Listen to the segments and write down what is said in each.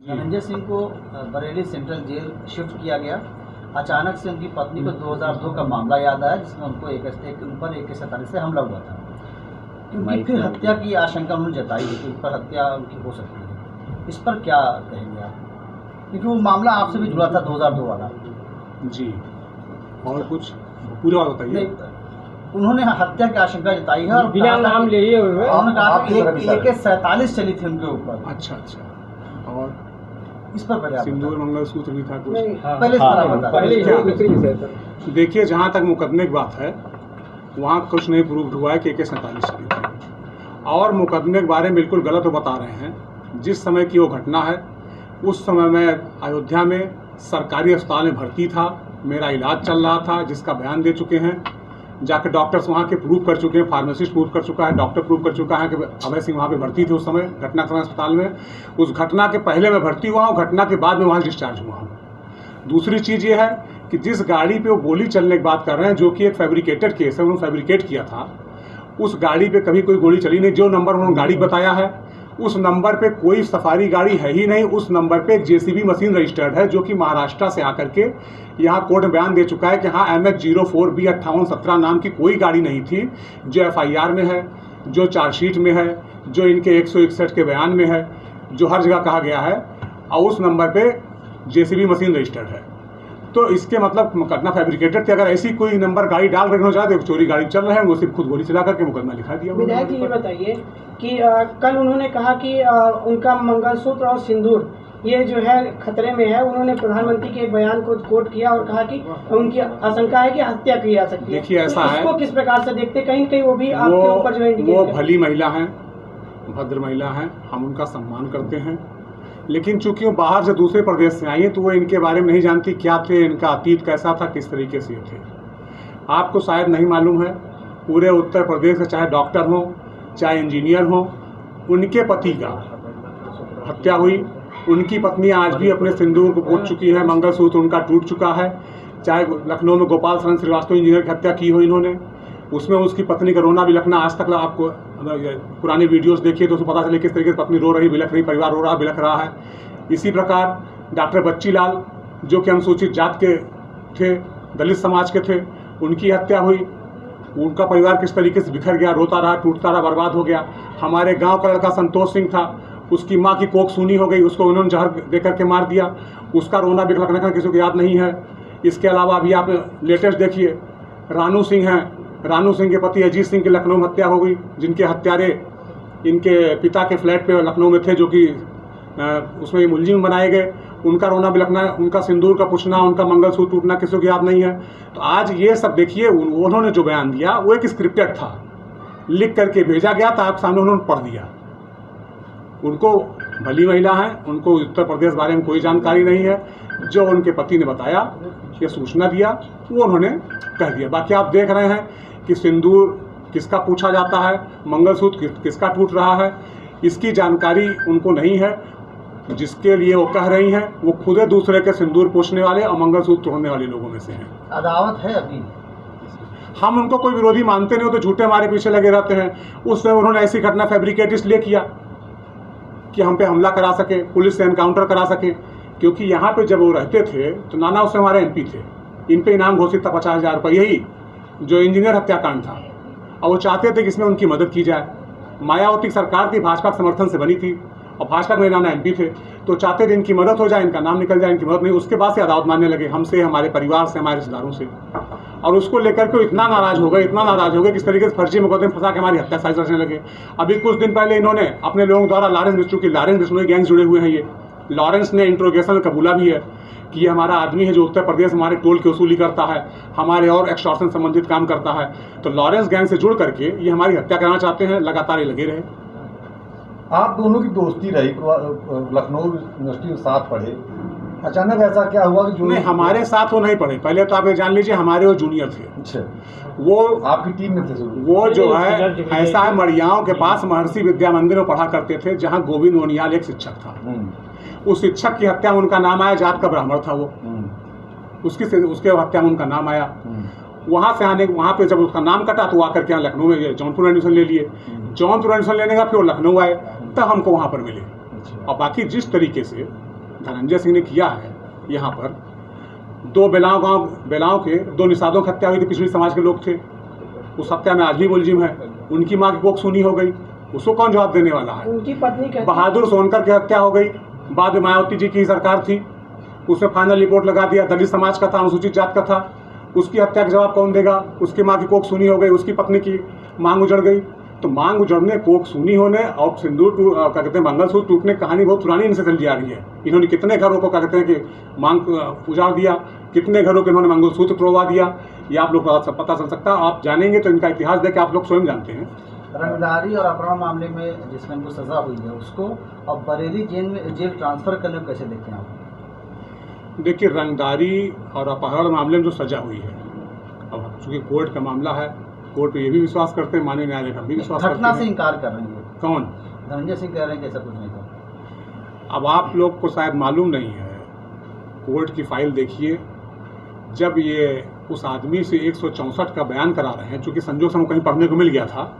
धनंजय सिंह को Bareilly central jail shift किया गया। अचानक से उनकी पत्नी को 2002 का मामला याद आया, जिसमें उनको उन पर AK-47 से हमला हुआ था, क्योंकि फिर हत्या की आशंका उन्होंने जताई है कि उन पर हत्या उनकी हो सकती है। इस पर क्या कहेंगे आप, क्योंकि वो मामला आपसे भी जुड़ा था 2002 वाला। जी, और कुछ पूरा बताइए। उन्होंने हत्या की आशंका जताई है और बिना नाम लिए हुए उन्होंने कहा कि AK-47 चली थी उनके ऊपर। अच्छा, और इस पर पहले सिंदूर मंगलसूत्र भी था कुछ। पहले देखिए, जहाँ तक मुकदमे की बात है वहाँ कुछ नहीं प्रूव हुआ है कि AK-47 चली थी, और मुकदमे के बारे में बिल्कुल गलत बता रहे हैं। जिस समय की वो घटना है उस समय मैं अयोध्या में सरकारी अस्पताल में भर्ती था, मेरा इलाज चल रहा था, जिसका बयान दे चुके हैं। जाकर डॉक्टर्स वहाँ के प्रूव कर चुके हैं, फार्मासिस्ट प्रूव कर चुका है, डॉक्टर प्रूव कर चुका है कि अभय सिंह वहाँ पे भर्ती थे उस समय घटना के समय अस्पताल में। उस घटना के पहले मैं भर्ती हुआ हूँ, घटना के बाद में वहाँ डिस्चार्ज हुआ हूँ। दूसरी चीज़ ये है कि जिस गाड़ी पे वो गोली चलने की बात कर रहे हैं, जो कि एक फैब्रिकेटेड केस है, उन्होंने फैब्रिकेट किया था, उस गाड़ी पे कभी कोई गोली चली नहीं। जो नंबर उन्होंने गाड़ी बताया है उस नंबर पे कोई सफारी गाड़ी है ही नहीं। उस नंबर पे एक JCB मशीन रजिस्टर्ड है, जो कि महाराष्ट्र से आकर के यहाँ कोर्ट में बयान दे चुका है कि हाँ MH04B 5817 नाम की कोई गाड़ी नहीं थी, जो FIR में है, जो चार्जशीट में है, जो इनके 161 के बयान में है, जो हर जगह कहा गया है, और उस नंबर पे JCB मशीन रजिस्टर्ड है। तो इसके मतलब मुकदमा फैब्रिकेटेड थे। अगर ऐसी कोई नंबर गाड़ी डाल रखना चाहते, चोरी गाड़ी चल रहे हैं, वो सिर्फ खुद गोली चला करके मुकदमा लिखा दिया। विधायक जी, ये बताइए कि कल उन्होंने कहा कि उनका मंगलसूत्र और सिंदूर ये जो है खतरे में है। उन्होंने प्रधानमंत्री के एक बयान को कोट किया और कहा कि उनकी आशंका है कि हत्या की जा सकती है। देखिए, ऐसा है, इसको किस प्रकार से देखते, कहीं कहीं वो भी आपके ऊपर जो है वो भली महिला हैं, भद्र महिला हैं, हम उनका सम्मान करते हैं। लेकिन चूंकि वो बाहर से दूसरे प्रदेश से आई हैं, तो वो इनके बारे में नहीं जानती क्या थे, इनका अतीत कैसा था, किस तरीके से थे। आपको शायद नहीं मालूम है, पूरे उत्तर प्रदेश से चाहे डॉक्टर हो, चाहे इंजीनियर हो, उनके पति का हत्या हुई। उनकी पत्नी आज भी अपने सिंदूर को पोत चुकी है, मंगलसूत्र उनका टूट चुका है। चाहे लखनऊ में गोपाल शरण श्रीवास्तव इंजीनियर की हत्या की हो इन्होंने, उसमें उसकी पत्नी का रोना बिलखना आज तक आपको पुरानी वीडियोस देखिए तो उसको पता चले किस तरीके से पत्नी रो रही, बिलख रही, परिवार रो रहा, बिलख रहा है। इसी प्रकार डॉक्टर बच्ची लाल, जो कि अनुसूचित जात के थे, दलित समाज के थे, उनकी हत्या हुई। उनका परिवार किस तरीके से बिखर गया, रोता रहा, टूटता रहा, बर्बाद हो गया। हमारे गाँव का लड़का संतोष सिंह था, उसकी माँ की कोख सूनी हो गई, उसको उन्होंने जहर दे करके मार दिया। उसका रोना बिलखना का किसी को याद नहीं है। इसके अलावा अभी आप लेटेस्ट देखिए, रानू सिंह हैं, रानू सिंह के पति अजीत सिंह की लखनऊ में हत्या हो गई, जिनके हत्यारे इनके पिता के फ्लैट पे लखनऊ में थे, जो कि उसमें मुलजिम बनाए गए। उनका रोना बिलखना, उनका सिंदूर का पूछना, उनका मंगलसूत्र टूटना किसी को याद नहीं है। तो आज ये सब देखिए, उन्होंने जो बयान दिया वो एक स्क्रिप्टेड था, लिख करके भेजा गया था, आपके सामने उन्होंने पढ़ दिया। उनको भली महिला हैं, उनको उत्तर प्रदेश बारे में कोई जानकारी नहीं है। जो उनके पति ने बताया, ये सूचना दिया, वो उन्होंने कह दिया। बाकी आप देख रहे हैं कि सिंदूर किसका पूछा जाता है, मंगलसूत्र किसका टूट रहा है, इसकी जानकारी उनको नहीं है। जिसके लिए वो कह रही हैं, वो खुद दूसरे के सिंदूर पूछने वाले और मंगलसूत्र तोड़ने वाले लोगों में से हैं। अदावत है अभी। हम उनको कोई विरोधी मानते नहीं हो, तो झूठे हमारे पीछे लगे रहते हैं। उसमें उन्होंने ऐसी घटना फैब्रिकेट इसलिए किया कि हम पे हमला करा सके, पुलिस से एनकाउंटर करा सके। क्योंकि यहाँ पे जब वो रहते थे तो नाना उससे हमारे MP थे, इन पे इनाम घोषित था 50,000 रुपये, यही जो इंजीनियर हत्याकांड था। और वो चाहते थे कि इसमें उनकी मदद की जाए। मायावती सरकार थी, भाजपा के समर्थन से बनी थी, और भाजपा के नाना MP थे, तो चाहते थे इनकी मदद हो जाए, इनका नाम निकल जाए, इनकी मदद नहीं। उसके बाद से अदावत मानने लगे हमसे, हमारे परिवार से, हमारे रिश्तेदारों से। और उसको लेकर के इतना नाराज हो गए, इतना नाराज हो गए, किस तरीके से फर्जी मुकदमे फंसा के हमारी हत्या साजिश रचने लगे। अभी कुछ दिन पहले इन्होंने अपने लोगों द्वारा लॉरेंस बिश्नोई गैंग जुड़े हुए हैं। ये लॉरेंस ने इंट्रोगेशन में कबूला भी है कि ये हमारा आदमी है, जो उत्तर प्रदेश में हमारे टोल की वसूली करता है, हमारे और एक्सटॉर्शन संबंधित काम करता है। तो लॉरेंस गैंग से जुड़ करके ये हमारी हत्या करना चाहते हैं। लगातार ये लगे रहे। आप दोनों की दोस्ती रही, लखनऊ यूनिवर्सिटी में साथ पढ़े, अचानक ऐसा क्या हुआ कि जो नहीं, हमारे साथ वो नहीं पढ़े। पहले तो आप ये जान लीजिए, हमारे वो जूनियर थे। अच्छा, वो आपकी टीम में थे? वो जो है ऐसा है, मड़ियाओं के पास महर्षि विद्या मंदिर में पढ़ा करते थे, जहाँ गोविंद ओनियाल एक शिक्षक था। उस शिक्षक की हत्या में उनका नाम आया, जात का ब्राह्मण था वो, उसके हत्या में उनका नाम आया। वहाँ से आने, वहाँ पे जब उसका नाम कटा तो आकर के यहाँ लखनऊ में जौनपुर एडमिशन ले लिए। जौनपुर एडमिशन लेने का फिर वो लखनऊ आए, तब हमको वहाँ पर मिले। और बाकी जिस तरीके से धनंजय सिंह ने किया है यहाँ पर, 2 बेलाओं के 2 निषादों की हत्या हुई थी, पिछड़ी समाज के लोग थे, उस हत्या में आज भी मुलजिम है। उनकी माँ की कोख सूनी हो गई, उसको कौन जवाब देने वाला है? उनकी पत्नी कहती बहादुर सोनकर की हत्या हो गई, बाद में मायावती जी की सरकार थी, उसने फाइनल रिपोर्ट लगा दिया, दलित समाज का था, अनुसूचित जात का था, उसकी हत्या का जवाब कौन देगा? उसकी माँ की कोख सूनी हो गई, उसकी पत्नी की मांग उजड़ गई। तो मांग उजड़ने, कोख सूनी होने और सिंदूर क्या कहते हैं मंगलसूत्र टूटने कहानी बहुत पुरानी इनसे चली आ रही है। इन्होंने कितने घरों को क्या कहते हैं कि मांग उजाड़ दिया, कितने घरों के इन्होंने मंगलसूत्र तोड़वा दिया, ये आप लोग को पता चल सकता है। आप जानेंगे तो इनका इतिहास देख के आप लोग स्वयं जानते हैं। रंगदारी और अपहरण मामले में जिसमें उनको सजा हुई है उसको अब बरेली जेल ट्रांसफर करने को कैसे देखते हैं आप? देखिए, रंगदारी और अपहरण मामले में जो सजा हुई है, अब चूंकि कोर्ट का मामला है, कोर्ट पे ये भी विश्वास करते हैं, माननीय न्यायालय का भी विश्वास करते हैं। घटना से इनकार कर रही है। कौन? धनंजय सिंह कह रहे हैं कि ऐसा कुछ नहीं था। अब आप लोग को शायद मालूम नहीं है, कोर्ट की फाइल देखिए, जब ये उस आदमी से 164 का बयान करा रहे हैं, चूंकि संजोग से हमको कहीं पढ़ने को मिल गया था,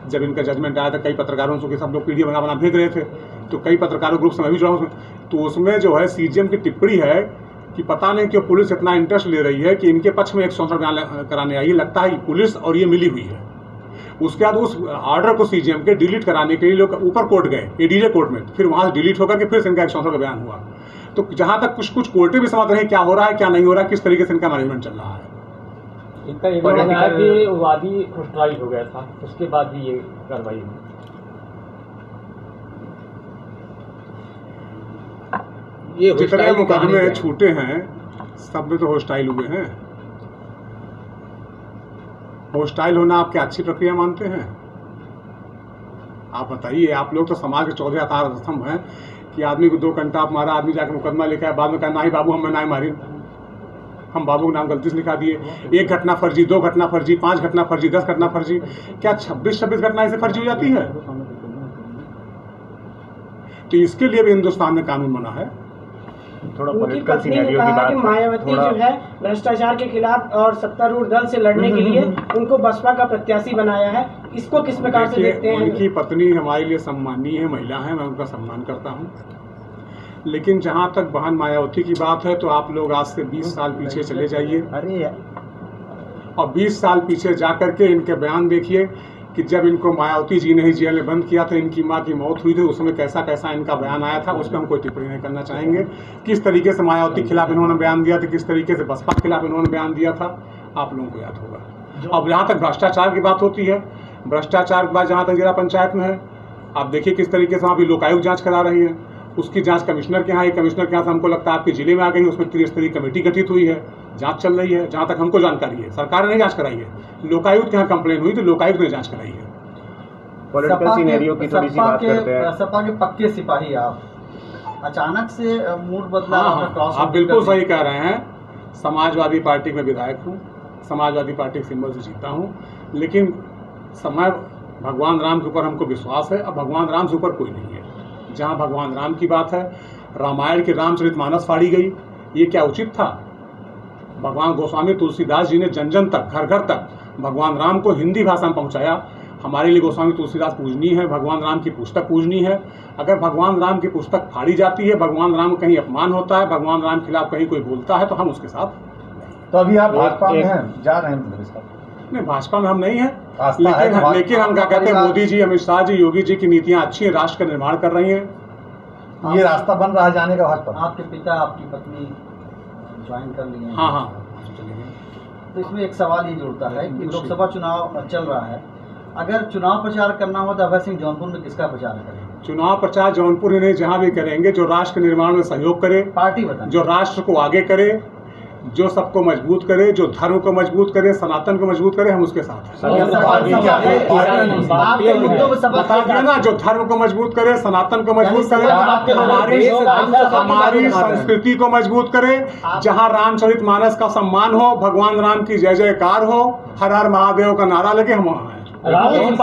जब इनका जजमेंट आया था, कई पत्रकारों से सब लोग पीडीएफ बना भेज रहे थे, तो कई पत्रकारों ग्रुप से मैं भी जुड़ा हूँ, तो उसमें जो है सीजीएम की टिप्पणी है कि पता नहीं क्यों पुलिस इतना इंटरेस्ट ले रही है कि इनके पक्ष में 164 बयान कराने आई, लगता है पुलिस और ये मिली हुई है। उसके बाद उस ऑर्डर को सीजीएम के डिलीट कराने के लिए लोग ऊपर कोर्ट गए, एडीजे कोर्ट में, फिर वहाँ से डिलीट होकर के फिर से इनका 164 का बयान हुआ। तो जहाँ तक कुछ कोर्टें भी समझ रहे हैं क्या हो रहा है क्या नहीं हो रहा है, किस तरीके से इनका मैनेजमेंट चल रहा है। इनका ये मानना है कि वादी हॉस्टाइल हो गया था, उसके बाद भी ये कार्रवाई हुई। ये जितने मुकदमे छूटे हैं सब में तो हॉस्टाइल हुए हैं। हॉस्टाइल होना आप क्या अच्छी प्रक्रिया मानते हैं? आप बताइए। आप लोग तो समाज के 14 आधार स्तंभ हैं कि आदमी को 2 घंटा आप मारा, आदमी जाकर मुकदमा लेकर बाद में कहा नहीं बाबू हमें नहीं मारी, हम बाबू का नाम गलती से लिखा दिए। 1 घटना फर्जी, 2 घटना फर्जी, 5 घटना फर्जी, 10 घटना फर्जी, क्या 26 घटना ऐसे फर्जी हो जाती है? तो इसके लिए भी हिंदुस्तान में कानून बना है। थोड़ा उनकी पत्नी ने कहा कि मायावती जो है भ्रष्टाचार के खिलाफ और सत्तारूढ़ दल से लड़ने के लिए उनको बसपा का प्रत्याशी बनाया है। इसको किस प्रकार से देखते हैं? उनकी पत्नी हमारे लिए सम्मानीय है, महिला है, मैं उनका सम्मान करता हूँ। लेकिन जहाँ तक बहन मायावती की बात है तो आप लोग आज से 20 साल पीछे चले जाइए और 20 साल पीछे जा करके इनके बयान देखिए कि जब इनको मायावती जी ने ही जेल में बंद किया था, इनकी माँ की मौत हुई थी, उस समय कैसा कैसा इनका बयान आया था, उस पर हम कोई टिप्पणी नहीं करना चाहेंगे। किस तरीके से मायावती के खिलाफ इन्होंने बयान दिया था, किस तरीके से बसपा के खिलाफ इन्होंने बयान दिया था, आप लोगों को याद होगा। अब जहाँ तक भ्रष्टाचार की बात होती है, भ्रष्टाचार की बात जहाँ तक जिला पंचायत में है, आप देखिए किस तरीके से वहाँ भी लोकायुक्त जाँच करा रही है। उसकी जांच कमिश्नर के यहाँ है, कमिश्नर के यहाँ से हमको लगता है आपके जिले में आ गई, उसमें त्रिस्तरीय कमेटी गठित हुई है, जांच चल रही है। जहाँ तक हमको जानकारी है, सरकार ने नहीं जांच कराई है, लोकायुक्त के यहाँ कंप्लेन हुई तो लोकायुक्त ने जांच कराई है। पॉलिटिकल सिनेरियो की थोड़ी सी बात करते हैं। सपा के पक्के सिपाही आप, अचानक से मूड बदला। आप बिल्कुल सही कह रहे हैं। समाजवादी पार्टी में विधायक हूँ, समाजवादी पार्टी के सिंबल से जीता हूँ, लेकिन समय भगवान राम के ऊपर हमको विश्वास है। अब भगवान राम से ऊपर कोई नहीं है। जहाँ भगवान राम की बात है, रामायण की रामचरितमानस फाड़ी गई, ये क्या उचित था? भगवान गोस्वामी तुलसीदास जी ने जन जन तक, घर घर तक भगवान राम को हिंदी भाषा में पहुंचाया। हमारे लिए गोस्वामी तुलसीदास पूजनीय है, भगवान राम की पुस्तक पूजनीय है। अगर भगवान राम की पुस्तक फाड़ी जाती है, भगवान राम का कहीं अपमान होता है, भगवान राम के खिलाफ कहीं कोई बोलता है, तो हम उसके साथ नहीं। तो अभी आप भाजपा में हैं, जा रहे हैं? नहीं, भाजपा में हम नहीं हैं, लेकिन लेकिन हम क्या कहते हैं, मोदी जी, अमित शाह जी, योगी जी की नीतियाँ अच्छी हैं, राष्ट्र का निर्माण कर रही हैं। ये रास्ता बन रहा है जाने का भाजपा? आपके पिता, आपकी पत्नी ज्वाइन कर लिए हैं। हाँ। तो इसमें एक सवाल ये जुड़ता है कि लोकसभा चुनाव चल रहा है, अगर चुनाव प्रचार करना हो तो अभय सिंह जौनपुर में किसका प्रचार करेंगे? चुनाव प्रचार जौनपुर ही नहीं, जहाँ भी करेंगे, जो राष्ट्र के निर्माण में सहयोग करे, पार्टी बताएं, जो जो राष्ट्र को आगे करे, जो सबको मजबूत करे, जो धर्म को मजबूत करे, सनातन को मजबूत करे, हम उसके साथ हैं। बता दिया ना, जो धर्म को मजबूत करे, सनातन को मजबूत करे, हमारी संस्कृति को मजबूत करे, जहाँ रामचरितमानस का सम्मान हो, भगवान राम की जय जयकार हो, हर हर महादेव का नारा लगे, हम वहाँ हैं। कौन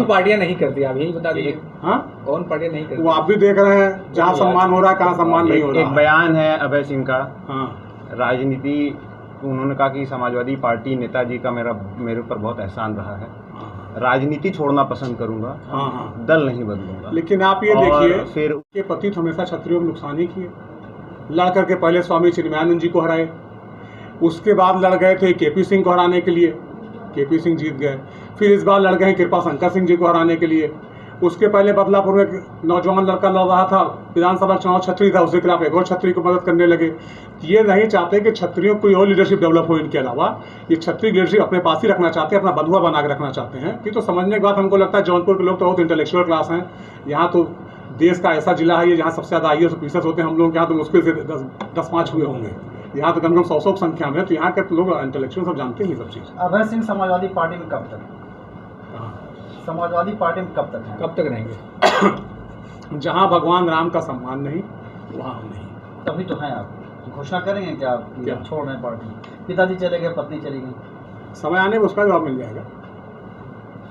पार्टियां नहीं करती, आप यही बता दीजिए। हाँ, कौन पार्टियां नहीं करती? वो आप भी देख रहे हैं, जहाँ सम्मान हो रहा है, कहाँ सम्मान नहीं हो रहा है। एक बयान है अभय सिंह का, हाँ, राजनीति, उन्होंने कहा कि समाजवादी पार्टी नेताजी का मेरे ऊपर बहुत एहसान रहा है। राजनीति छोड़ना पसंद करूंगा, हाँ हाँ। दल नहीं बदलूंगा। लेकिन आप ये और देखिए फिर के पति तो हमेशा क्षत्रियों को नुकसान ही किए। लड़ करके पहले स्वामी चिन्मयानंद जी को हराए, उसके बाद लड़ गए थे केपी सिंह को हराने के लिए, केपी सिंह जीत गए। फिर इस बार लड़ गए कृपा शंकर सिंह जी को हराने के लिए। उसके पहले बदलापुर में एक नौजवान लड़का लड़ रहा था, विधानसभा चुनाव छत्री था, उसके खिलाफ एक और छत्री को मदद करने लगे। ये नहीं चाहते कि छत्रियों कोई और लीडरशिप डेवलप हो इनके अलावा, ये छत्री लीडरशिप अपने पास ही रखना चाहते हैं, अपना बंधुआ बना के रखना चाहते हैं। ये तो समझने के बाद हमको लगता है जौनपुर के लोग तो बहुत इंटेलेक्चुअल क्लास हैं। यहाँ तो देश का ऐसा जिला है ये जहाँ सबसे ज़्यादा IAS ऑफिसर्स होते हैं। हम लोग यहाँ तो मुश्किल से 10-5 हुए होंगे, यहाँ तो कम से कम 100 की संख्या में। तो यहाँ के लोग इंटेलेक्चुअल सब जानते हैं सब चीज़। अभय सिंह समाजवादी पार्टी में कब तक, समाजवादी पार्टी में कब तक है? कब तक रहेंगे? जहाँ भगवान राम का सम्मान नहीं वहाँ हम नहीं। तभी तो हैं आप, घोषणा करेंगे क्या आप कि क्या? आप छोड़ रहे हैं पार्टी? पिताजी चले गए, पत्नी चली गई, समय आने में उसका जवाब मिल जाएगा।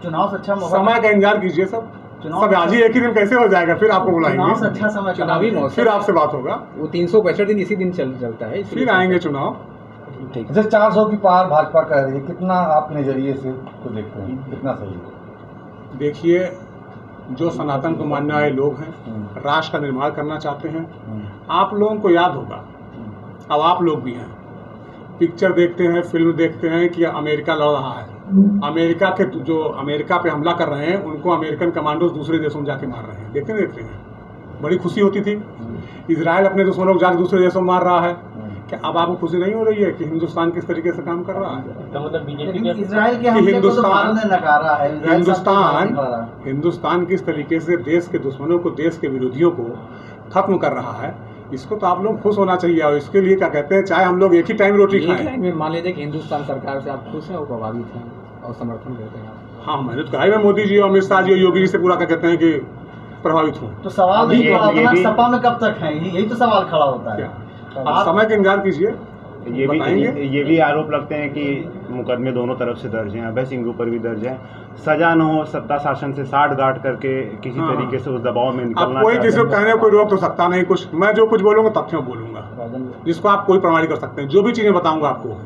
चुनाव से अच्छा मौका, समय का इंतजार कीजिए सब। चुनाव सब आज ही एक ही दिन कैसे हो जाएगा, फिर आपको चुनाव से बुलाएंगे, अच्छा समय चुनावी कहाँ है? मौसम फिर आपसे बात होगा, वो 365 दिन इसी दिन चलता है, फिर आएंगे चुनाव। ठीक। जैसे 400 की पार भाजपा कह रही है, कितना आप नजरिए से तो देखते हैं, कितना सही है? देखिए, जो सनातन को मानने वाले लोग हैं, राष्ट्र का निर्माण करना चाहते हैं, आप लोगों को याद होगा, अब आप लोग भी हैं, पिक्चर देखते हैं, फिल्म देखते हैं कि अमेरिका लड़ रहा है। अमेरिका के जो अमेरिका पे हमला कर रहे हैं उनको अमेरिकन कमांडोज दूसरे देशों में जाके मार रहे हैं, देखते हैं, बड़ी खुशी होती थी। इजराइल अपने दुश्मनों को जाकर दूसरे देशों में मार रहा है, क्या अब आपको खुशी नहीं हो रही है कि हिंदुस्तान किस तरीके से काम कर रहा है? तो मतलब बीजेपी लेकिन के इजराइल के हमले को तो भारत ने नकारा है। इजराइल सब कुछ बाहर निकल रहा है। हिंदुस्तान किस तरीके से देश के दुश्मनों को, देश के विरोधियों को खत्म कर रहा है, इसको तो आप लोग खुश होना चाहिए। और इसके लिए क्या कहते हैं, चाहे हम लोग एक ही टाइम रोटी एक खाएं। लाइन में मान लीजिए कि हिंदुस्तान सरकार से आप खुश हैं और प्रभावित हैं और समर्थन करते हैं आप? हाँ, मैंने तो कहा है, मैं मोदी जी और अमित शाह जी और योगी जी से पूरा क्या कहते हैं कि प्रभावित हूँ। तो सवाल नहीं ये- खड़ा होता ये ना, भी- सपा में कब तक है, यही तो सवाल खड़ा होता है। क्या आप समय का इंतजार कीजिए, बताएंगे। ये भी आरोप लगते हैं कि मुकदमे दोनों तरफ से दर्ज हैं, अभय सिंह के ऊपर भी दर्ज है। सजा न हो, सत्ता शासन से साठ गांठ करके किसी हाँ। तरीके से उस दबाव में अब निकलना कोई चाहते किसी को हैं। कहने को कोई रोक तो सकता नहीं कुछ। मैं जो कुछ बोलूँगा तथ्यों बोलूँगा, जिसको आप कोई प्रमाणित कर सकते हैं। जो भी चीज़ें बताऊँगा आपको,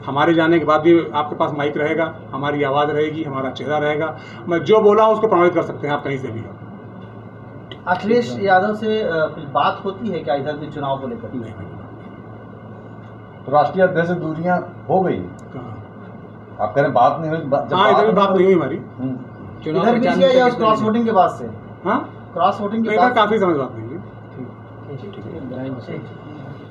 हमारे जाने के बाद भी आपके पास माइक रहेगा, हमारी आवाज़ रहेगी, हमारा चेहरा रहेगा। मैं जो बोला उसको प्रमाणित कर सकते हैं आप कहीं से भी। अखिलेश यादव से कुछ बात होती है क्या इधर के चुनाव को लेकर? नहीं, राष्ट्रीय अध्यक्ष से दूरियां हो गई, कहाँ? आप कह रहे हैं बात नहीं हुई, जब हाँ, इधर भी बात नहीं हुई हमारी। चुनाव इधर में भी चांस किया या से उस क्रॉस कितने वोटिंग के बाद से? हाँ, क्रॉस वोटिंग के इधर बाद काफ़ी समय बात नहीं हुई। दिन? ठीक है।